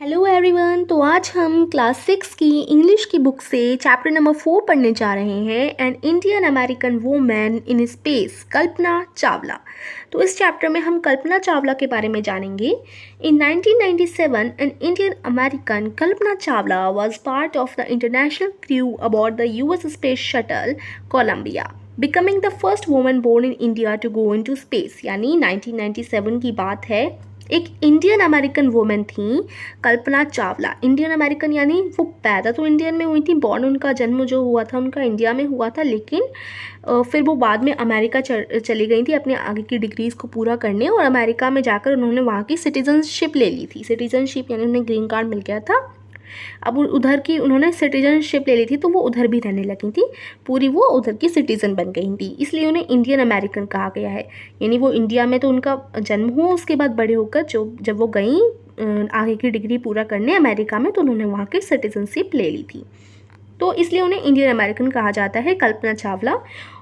Hello everyone. तो आज हम क्लास 6 की इंग्लिश की बुक से चैप्टर नंबर 4 पढ़ने जा रहे हैं, an Indian American women in space, Kalpana Chawla. तो इस चैप्टर में हम कल्पना चावला के बारे में जानेंगे। In 1997 an Indian American Kalpana Chawla was part of the international crew aboard the US space shuttle Columbia, becoming the first woman born in India to go into space. यानी 1997 की बात है। एक इंडियन अमेरिकन वुमेन थी कल्पना चावला। इंडियन अमेरिकन यानी वो पैदा तो इंडियन में हुई थी, बॉर्न उनका जन्म जो हुआ था उनका इंडिया में हुआ था, लेकिन फिर वो बाद में अमेरिका चली गई थी अपने आगे की डिग्रीज़ को पूरा करने, और अमेरिका में जाकर उन्होंने वहाँ की सिटीजनशिप ले ली थी। सिटीजनशिप यानी उन्हें ग्रीन कार्ड मिल गया था। अब उधर की उन्होंने सिटीजनशिप ले ली थी, तो वो उधर भी रहने लगी थी, पूरी वो उधर की सिटीज़न बन गई थी, इसलिए उन्हें इंडियन अमेरिकन कहा गया है। यानी वो इंडिया में तो उनका जन्म हुआ, उसके बाद बड़े होकर जब वो गई आगे की डिग्री पूरा करने अमेरिका में, तो उन्होंने वहाँ की सिटीजनशिप ले ली थी, तो इसलिए उन्हें इंडियन अमेरिकन कहा जाता है, कल्पना चावला।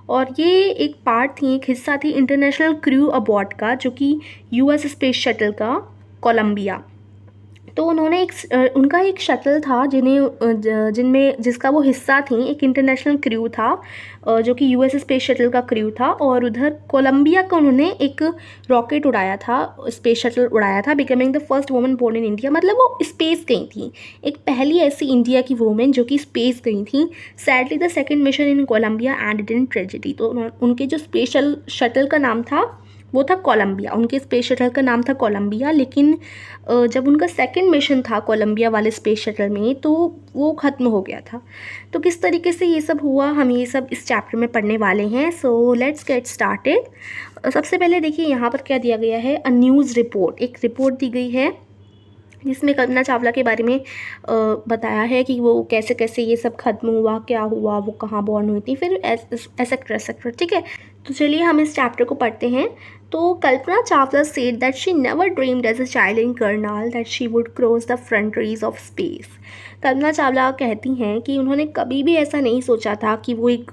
और ये एक पार्ट थी, एक हिस्सा थी इंटरनेशनल क्रू अबॉर्ड का, जो कि यूएस स्पेस शटल का कोलंबिया। तो उन्होंने उनका एक शटल था जिनमें जिसका वो हिस्सा थी, एक इंटरनेशनल क्रू था जो कि यूएस स्पेस शटल का क्रू था, और उधर कोलंबिया का उन्होंने एक रॉकेट उड़ाया था, स्पेस शटल उड़ाया था, becoming the first woman born in India. मतलब वो स्पेस गई थी, एक पहली ऐसी इंडिया की वुमेन जो कि स्पेस गई थी। Sadly the second mission in Columbia ended in tragedy. तो उनके जो स्पेस शटल का नाम था वो था कोलंबिया, उनके स्पेस शटल का नाम था कोलंबिया, लेकिन जब उनका सेकंड मिशन था कोलंबिया वाले स्पेस शटल में, तो वो ख़त्म हो गया था। तो किस तरीके से ये सब हुआ, हम ये सब इस चैप्टर में पढ़ने वाले हैं। So let's get started. सबसे पहले देखिए यहाँ पर क्या दिया गया है, अ न्यूज़ रिपोर्ट। एक रिपोर्ट दी गई है जिसमें कल्पना चावला के बारे में बताया है कि वो कैसे कैसे ये सब खत्म हुआ, क्या हुआ, वो कहाँ बॉर्न हुई थी, फिर एसेक्ट्रा। ठीक है, तो चलिए हम इस चैप्टर को पढ़ते हैं। तो Kalpana Chawla said that she never dreamed as a child in Karnal that she would cross the frontiers of space. Kalpana Chawla कहती हैं कि उन्होंने कभी भी ऐसा नहीं सोचा था कि वो एक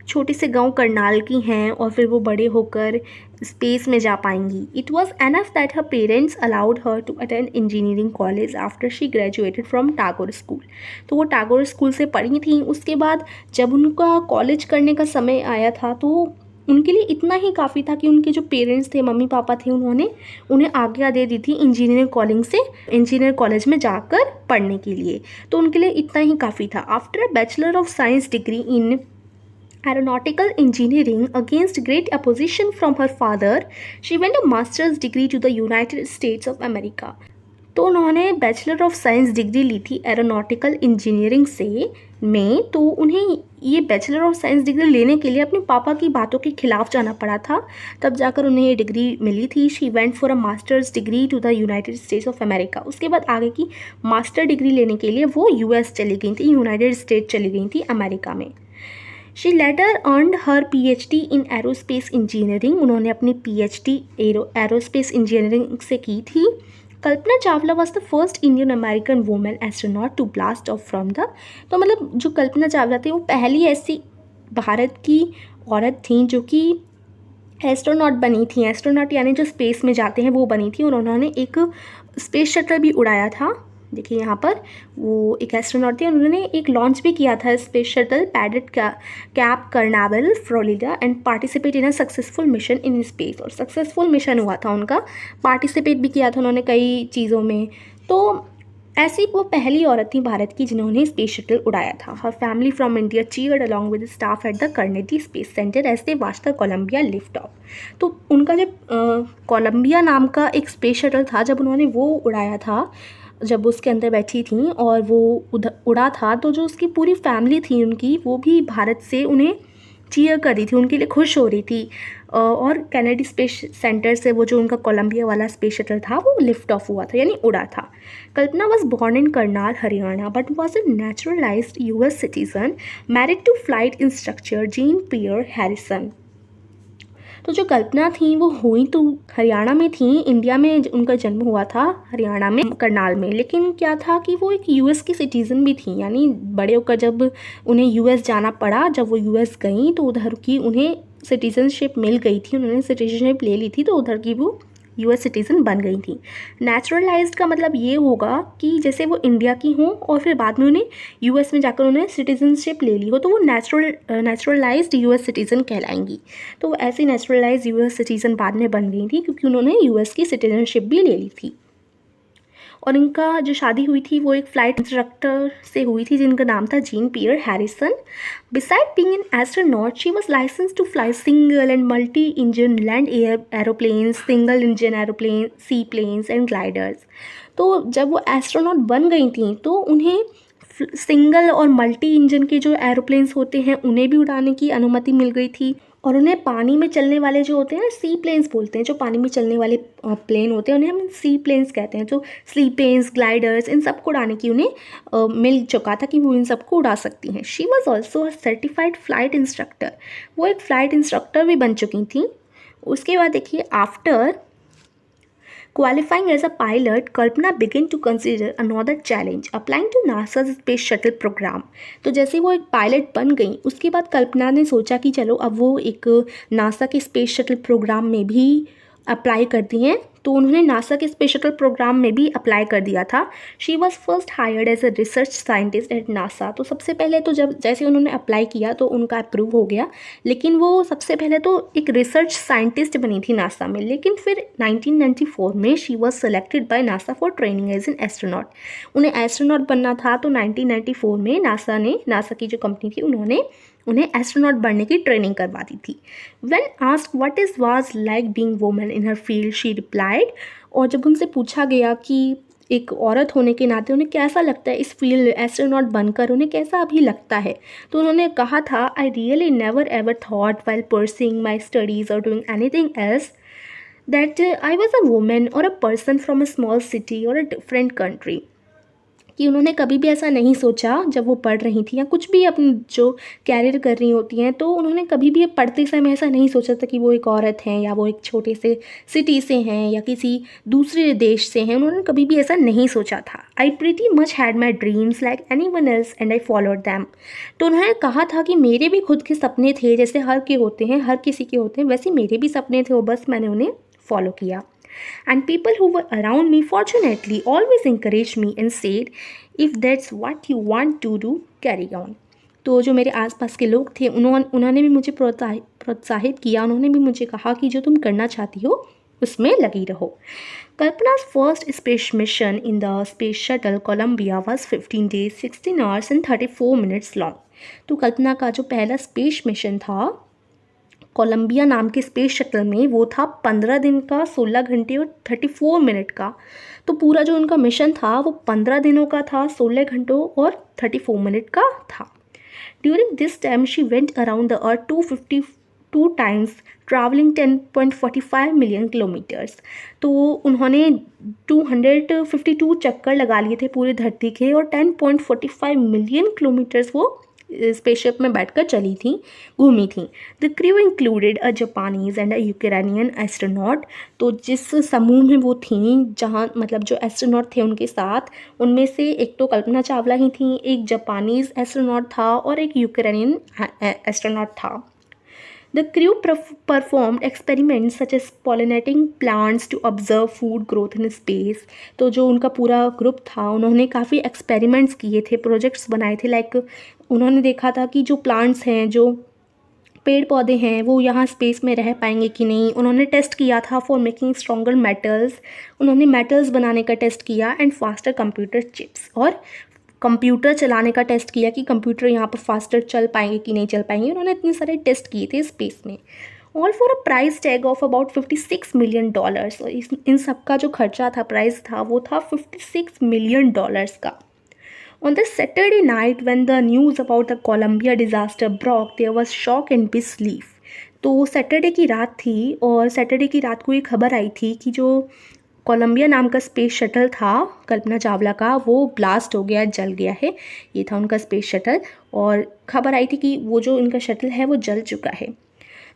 छोटे से गांव करनाल की हैं और फिर वो बड़े होकर स्पेस में जा पाएंगी। It was enough that her parents allowed her to attend engineering college after she graduated from Tagore school. तो वो टैगोर स्कूल से पढ़ी थी, उसके बाद जब उनका कॉलेज करने का समय आया था तो उनके लिए इतना ही काफ़ी था कि उनके जो पेरेंट्स थे, मम्मी पापा थे, उन्होंने उन्हें आज्ञा दे दी थी इंजीनियर कॉलेज में जाकर पढ़ने के लिए। तो उनके लिए इतना ही काफ़ी था। After a bachelor of science degree in aeronautical engineering against great opposition from her father, she went a master's degree to the United States of America. तो उन्होंने बैचलर ऑफ साइंस डिग्री ली थी एरोनॉटिकल इंजीनियरिंग में। तो उन्हें ये bachelor of science degree लेने के लिए अपने पापा की बातों के खिलाफ जाना पड़ा था, तब जाकर उन्हें ये डिग्री मिली थी। She went for a masters degree to the United States of America. उसके बाद आगे की मास्टर डिग्री लेने के लिए वो यूएस चली गई थी, यूनाइटेड स्टेट चली गई थी, अमेरिका में। She later earned her PhD in aerospace engineering. उन्होंने अपनी PhD एरोस्पेस इंजीनियरिंग से की थी। Kalpana Chawla was the first Indian American women astronaut to blast off from the. तो मतलब जो कल्पना चावला थी वो पहली ऐसी भारत की औरत थी जो कि एस्ट्रोनॉट बनी थी। एस्ट्रोनॉट यानी जो स्पेस में जाते हैं वो बनी थी, और उन्होंने एक स्पेस शटल भी उड़ाया था। देखिए यहाँ पर वो एक एस्ट्रोनॉट थी, उन्होंने एक लॉन्च भी किया था space shuttle pad at Cape Canaveral Florida and participate in a successful mission in space. और सक्सेसफुल मिशन हुआ था उनका, पार्टिसिपेट भी किया था उन्होंने कई चीज़ों में। तो ऐसी वो पहली औरत थी भारत की जिन्होंने स्पेस शटल उड़ाया था। Her family from India cheered along with staff at the Kennedy Space Center as they watched the Columbia lift off. तो उनका जब कोलंबिया नाम का एक स्पेस शटल था, जब उन्होंने वो उड़ाया था, जब उसके अंदर बैठी थी और वो उधर उड़ा था, तो जो उसकी पूरी फैमिली थी उनकी, वो भी भारत से उन्हें चीयर कर रही थी, उनके लिए खुश हो रही थी। और कैनेडी स्पेस सेंटर से वो जो उनका कोलंबिया वाला स्पेस शटल था वो लिफ्ट ऑफ हुआ था, यानी उड़ा था। Kalpana was born in Karnal Haryana but was a naturalised US citizen married to flight instructor Jean Pierre Harrison. तो जो कल्पना थी वो हुई तो हरियाणा में थी, इंडिया में उनका जन्म हुआ था हरियाणा में करनाल में, लेकिन क्या था कि वो एक US की सिटीज़न भी थी। यानी बड़े होकर जब उन्हें US जाना पड़ा, जब वो US गई तो उधर की उन्हें सिटीजनशिप मिल गई थी, उन्होंने सिटीजनशिप ले ली थी, तो उधर की वो यूएस सिटीज़न बन गई थी। नेचुरलाइज्ड का मतलब ये होगा कि जैसे वो इंडिया की हों और फिर बाद में उन्हें यूएस में जाकर उन्हें सिटीजनशिप ले ली हो, तो वो नेचुरलाइज्ड यूएस सिटीज़न कहलाएंगी। तो वो ऐसी नेचुरलाइज्ड यूएस सिटीज़न बाद में बन गई थी क्योंकि उन्होंने यूएस की सिटीजनशिप भी ले ली थी। और इनका जो शादी हुई थी वो एक फ़्लाइट इंस्ट्रक्टर से हुई थी जिनका नाम था Jean Pierre Harrison. Beside being an astronaut she was license to fly single and multi engine land aeroplanes, single engine aeroplane, sea planes and gliders. तो जब वो एस्ट्रोनॉट बन गई थी तो उन्हें सिंगल और मल्टी इंजन के जो एरोप्लेन्स होते हैं उन्हें भी उड़ाने की अनुमति मिल गई थी। और उन्हें पानी में चलने वाले जो होते हैं सी प्लेन्स बोलते हैं, जो पानी में चलने वाले प्लेन होते हैं उन्हें हम सी प्लेन्स कहते हैं। जो सी प्लेन्स, ग्लाइडर्स, इन सबको उड़ाने की उन्हें मिल चुका था कि वो इन सबको उड़ा सकती हैं। She was also a certified flight instructor, वो एक फ़्लाइट इंस्ट्रक्टर भी बन चुकी थी। उसके बाद देखिए, after qualifying as a pilot, Kalpana began to consider another challenge, applying to NASA's space shuttle program. तो जैसे वो एक पायलट बन गई उसके बाद कल्पना ने सोचा कि चलो अब वो एक नासा के स्पेस शटल प्रोग्राम में भी अप्लाई करती हैं। तो उन्होंने नासा के स्पेस शटल प्रोग्राम में भी अप्लाई कर दिया था। She was first hired as a research scientist at NASA. तो सबसे पहले तो जब जैसे उन्होंने अप्लाई किया तो उनका अप्रूव हो गया, लेकिन वो सबसे पहले तो एक रिसर्च साइंटिस्ट बनी थी नासा में। लेकिन फिर 1994 में she was selected by NASA for training as an astronaut. उन्हें एस्ट्रोनॉट बनना था तो 1994 में नासा की जो कंपनी थी उन्हें एस्ट्रोनॉट बनने की ट्रेनिंग करवा दी थी। When asked what is was like being woman in her field she replied. और जब उनसे पूछा गया कि एक औरत होने के नाते उन्हें कैसा लगता है इस फील्ड एस्ट्रोनॉट बनकर, उन्हें कैसा अभी लगता है, तो उन्होंने कहा था, I really never ever thought while pursuing my studies or doing anything else that I was a women or a person from a small city or a different country. कि उन्होंने कभी भी ऐसा नहीं सोचा जब वो पढ़ रही थी या कुछ भी अपनी जो कैरियर कर रही होती हैं, तो उन्होंने कभी भी पढ़ते समय ऐसा नहीं सोचा था कि वो एक औरत हैं या वो एक छोटे से सिटी से हैं या किसी दूसरे देश से हैं। उन्होंने कभी भी ऐसा नहीं सोचा था। I pretty much had my dreams like any one else and I followed them. तो उन्होंने कहा था कि मेरे भी खुद के सपने थे, जैसे हर के होते हैं, हर किसी के होते हैं, वैसे मेरे भी सपने थे और बस मैंने उन्हें फॉलो किया। And people who were around me fortunately always encouraged me and said, if that's what you want to do, carry on. तो जो मेरे आसपास के लोग थे उन्होंने भी मुझे प्रोत्साहित किया। उन्होंने भी मुझे कहा कि जो तुम करना चाहती हो उसमें लगी रहो। कल्पना's first space mission in the space shuttle Columbia was 15 days, 16 hours and 34 minutes long. तो कल्पना का जो पहला स्पेस मिशन था कोलंबिया नाम के स्पेस शटल में, वो था 15 दिन का, 16 घंटे और 34 मिनट का। तो पूरा जो उनका मिशन था वो 15 दिनों का था, 16 घंटों और 34 मिनट का था। During this time she went around the earth 252 times, travelling 10.45 million kilometres. तो उन्होंने 252 चक्कर लगा लिए थे पूरी धरती के और 10.45 मिलियन किलोमीटर्स वो स्पेसशिप में बैठकर चली थी, घूमी थी। The crew included a Japanese and a Ukrainian astronaut. तो जिस समूह में वो थी, जहाँ मतलब जो एस्ट्रोनॉट थे उनके साथ, उनमें से एक तो कल्पना चावला ही थी, एक जापानीज एस्ट्रोनॉट था और एक यूक्रेनियन एस्ट्रोनॉट था। The crew performed experiments such as pollinating plants to observe food growth in space. तो जो उनका पूरा ग्रुप था उन्होंने काफ़ी एक्सपेरिमेंट्स किए थे, प्रोजेक्ट्स बनाए थे। लाइक उन्होंने देखा था कि जो प्लांट्स हैं, जो पेड़ पौधे हैं, वो यहाँ स्पेस में रह पाएंगे कि नहीं। उन्होंने टेस्ट किया था फॉर मेकिंग स्ट्रॉन्गर मेटल्स, उन्होंने मेटल्स बनाने का टेस्ट किया, एंड फास्टर कंप्यूटर चिप्स, और कंप्यूटर चलाने का टेस्ट किया कि कंप्यूटर यहाँ पर फास्टर चल पाएंगे कि नहीं चल पाएंगे। उन्होंने इतने सारे टेस्ट किए थे स्पेस में, all for a price tag of about $56 million. और इन सब का जो खर्चा था, प्राइस था, वो था $56 मिलियन का। On the Saturday night when the news about the Columbia disaster broke, there was shock and disbelief. तो सैटरडे की रात थी और सैटरडे की रात को ये खबर आई थी कि जो कोलंबिया नाम का स्पेस शटल था कल्पना चावला का, वो ब्लास्ट हो गया, जल गया है। ये था उनका स्पेस शटल और खबर आई थी कि वो जो इनका शटल है वो जल चुका है।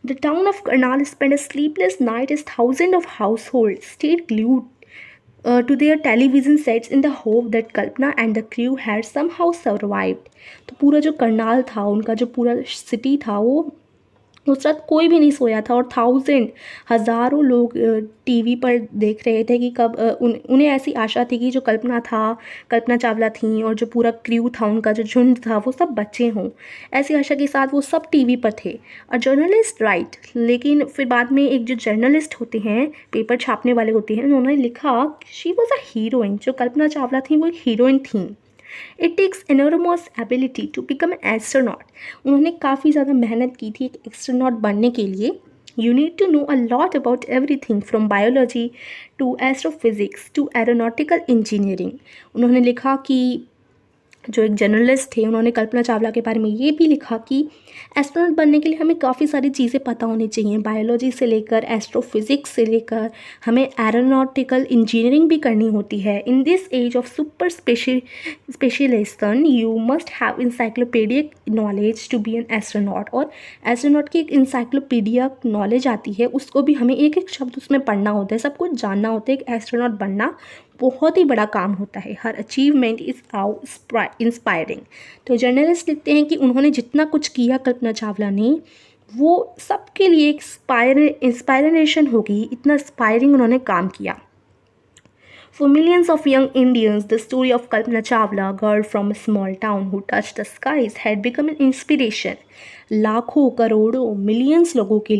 The town of Karnal spent a sleepless night as thousands of households stayed glued to their television sets in the hope that Kalpana and the crew had somehow survived. तो पूरा जो करनाल था, उनका जो पूरा सिटी था, वो उस रात कोई भी नहीं सोया था और हज़ारों लोग टीवी पर देख रहे थे कि कब उन्हें ऐसी आशा थी कि जो कल्पना चावला थी और जो पूरा क्रू था, उनका जो झुंड था, वो सब बच्चे हों। ऐसी आशा के साथ वो सब टीवी पर थे। जर्नलिस्ट राइट, लेकिन फिर बाद में एक जो जर्नलिस्ट होते हैं, पेपर छापने वाले होते हैं, उन्होंने लिखा शी वॉज अ हीरोइन। जो कल्पना चावला थी वो एक हीरोइन थी। It takes enormous ability to become an astronaut. उन्होंने काफ़ी ज़्यादा मेहनत की थी एक एस्ट्रोनॉट बनने के लिए। You need to know a lot about everything from biology to astrophysics to aeronautical engineering. उन्होंने लिखा कि जो एक जर्नलिस्ट थे, उन्होंने कल्पना चावला के बारे में ये भी लिखा कि एस्ट्रोनॉट बनने के लिए हमें काफ़ी सारी चीज़ें पता होनी चाहिए, बायोलॉजी से लेकर एस्ट्रोफिज़िक्स से लेकर हमें एरोनॉटिकल इंजीनियरिंग भी करनी होती है। In this age of super specialisation you must have encyclopaedic knowledge to be an astronaut. और एस्ट्रोनॉट की एक इंसाइक्लोपीडिया नॉलेज आती है, उसको भी हमें एक एक शब्द उसमें पढ़ना होता है, सब कुछ जानना होता है। एक एस्ट्रोनॉट बनना बहुत ही बड़ा काम होता है। हर अचीवमेंट इज़ हाउ इंस्पायरिंग। तो जर्नलिस्ट लिखते हैं कि उन्होंने जितना कुछ किया कल्पना चावला ने, वो सबके लिए एक इंस्पायरेशन होगी, इतना इंस्पायरिंग उन्होंने काम किया। For millions of young Indians, the story of Kalpana Chawla, a girl from a small town who touched the skies, had become an inspiration. लाखों करोड़ों मिलियंस लोगों के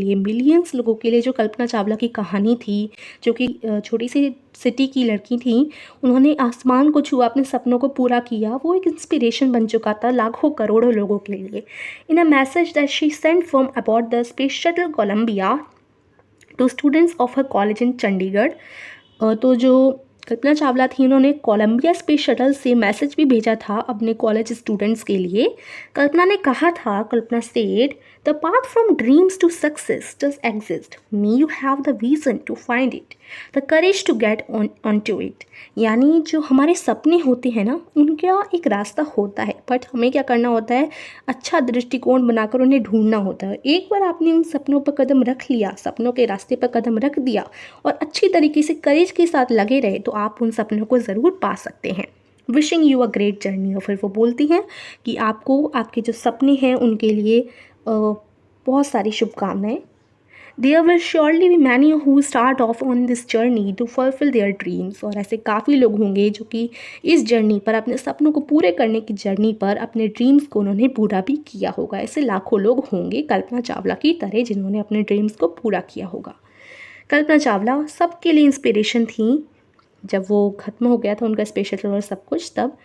लिए जो कल्पना चावला की कहानी थी, जो कि छोटी सी सिटी की लड़की थी, उन्होंने आसमान को छुआ, अपने सपनों को पूरा किया, वो एक इंस्पिरेशन बन चुका था लाखों करोड़ों लोगों के लिए। In a message that she sent from about the space shuttle Columbia to students of her college in Chandigarh. तो जो कल्पना चावला थी, उन्होंने कोलंबिया स्पेस शटल से मैसेज भी भेजा था अपने कॉलेज स्टूडेंट्स के लिए। कल्पना ने कहा था, Kalpana said, the path from dreams to success does exist, may you have the vision to find it, the courage to get on to it. यानी जो हमारे सपने होते हैं ना, उनका एक रास्ता होता है, बट हमें क्या करना होता है, अच्छा दृष्टिकोण बनाकर उन्हें ढूंढना होता है। एक बार आपने उन सपनों पर कदम रख लिया, सपनों के रास्ते पर कदम रख दिया और अच्छी तरीके से करेज के साथ लगे रहे, तो आप उन सपनों को ज़रूर पा सकते हैं। Wishing you a great journey. और फिर वो बोलती हैं कि आपको आपके जो सपने हैं उनके लिए बहुत सारी शुभकामनाएं। There will surely be many who start off on this journey to fulfill their dreams। और ऐसे काफ़ी लोग होंगे जो कि इस जर्नी पर, अपने सपनों को पूरे करने की जर्नी पर, अपने ड्रीम्स को उन्होंने पूरा भी किया होगा। ऐसे लाखों लोग होंगे कल्पना चावला की तरह जिन्होंने अपने ड्रीम्स को पूरा किया होगा। कल्पना चावला सबके लिए इंस्पिरेशन थी। जब वो ख़त्म हो गया था उनका स्पेशल और सब कुछ, तब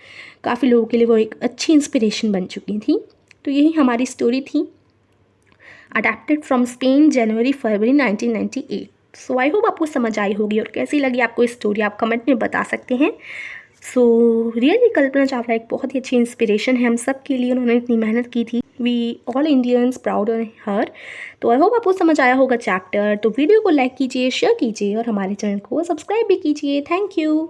काफ़ी लोगों के लिए वो एक अच्छी इंस्पिरेशन बन चुकी थी। तो यही हमारी स्टोरी थी, adapted from Spain, January-February 1998। So I hope आपको समझ आई होगी, और कैसी लगी आपको स्टोरी आप कमेंट में बता सकते हैं। सो रियली कल्पना चावला एक बहुत ही अच्छी इंस्पिरेशन है हम सब के लिए, उन्होंने इतनी मेहनत की थी। We all Indians proud on her. तो आई होप आपको समझ आया होगा चैप्टर। तो वीडियो को लाइक कीजिए, शेयर कीजिए और हमारे चैनल को सब्सक्राइब भी कीजिए। Thank you.